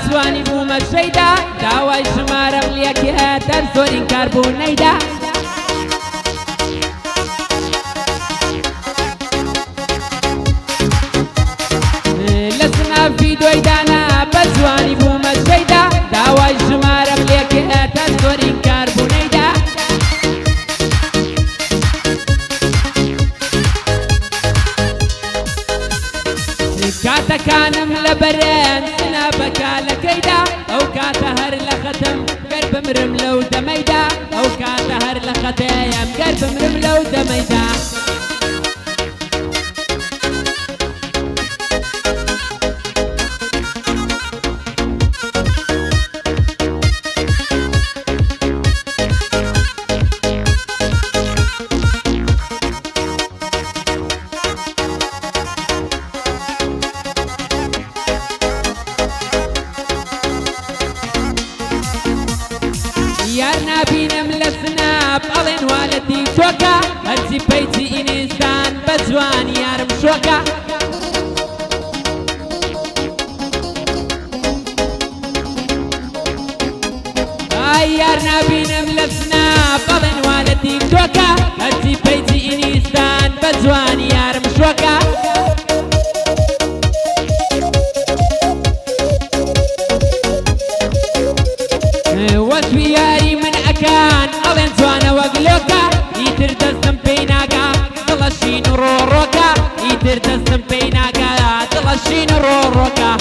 بەجوانی بوومە شەیدا داوای ژمارەم لێکێ دەر زۆرین کاربوو نەیدا لە سنافی دۆیدانا بەجوانی بوومە شەیدا داوای ژمارەم لێکێ دەر زۆرین کاربوو نەیدا کاتەکانم لە بەرێن سنابەکە لەکەیدا ئەو کاتە هەر لە خەتم گەر بمرم لەو دەمەیدا ئەو کاتە هەر لە خەتەیەم گەر بمرم لەو دەمەیدا یار نابینم لە سناب ئەڵێن والەتی تۆکە هەرچی پەیچی ئینستان بە جوانی یارم شۆکە ئای یار نابینم لە سناب ئەڵێن والەتی تۆکە هەرچی پەیچی ئینستان بە جوانی یارم شۆکە وەسوی یاری من ئەکان ئەڵێن جوانە وەک لۆکە ئیتر دەستم پێی ناگا دڵەشین و ڕۆڕۆکە ئیتر دەستم پێی ناگا دڵەشین و ڕۆڕۆکە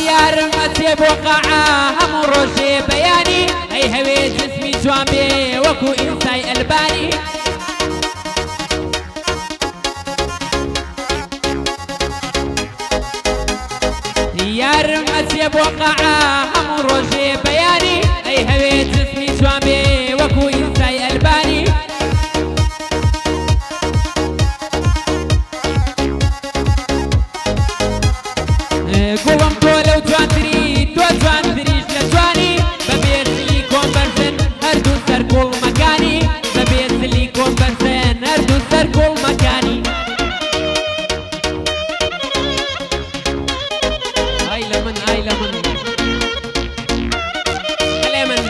یارم ئەچێ بۆ قاعە هەموو ڕۆژێ بەیانی ئەی هەوێ جسمی جوان بێ وەکو ئینسای ئەلبانی یارم ئەچێ بۆ قاعە هەموو ڕۆژێ بەیانی ئەی هەوێ جسمی جوان بێ وەکو ئینسای ئەلبانی گوڵم تۆ لەو جوانتری تۆ جوانتریش لە جوانی بەبێ سیلیکۆن بەرزن هەردوو سەر گوڵمەکانی بەبێ سیلیکۆن بەرزن هەردوو سەر گوڵمەکانی ئای لە من ئای لە من هەلێ من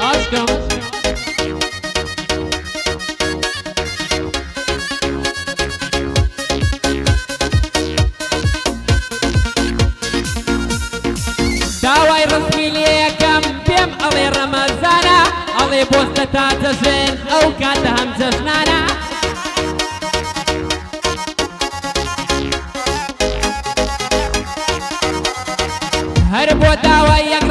ئاشکم داوای ڕسمی لێ یەکەم پێم ئەڵێ ڕەمەزانە ئەڵێ بۆستە تا جەژن ئەو کاتە هەم جەژنانە هەر بۆ داوای یەک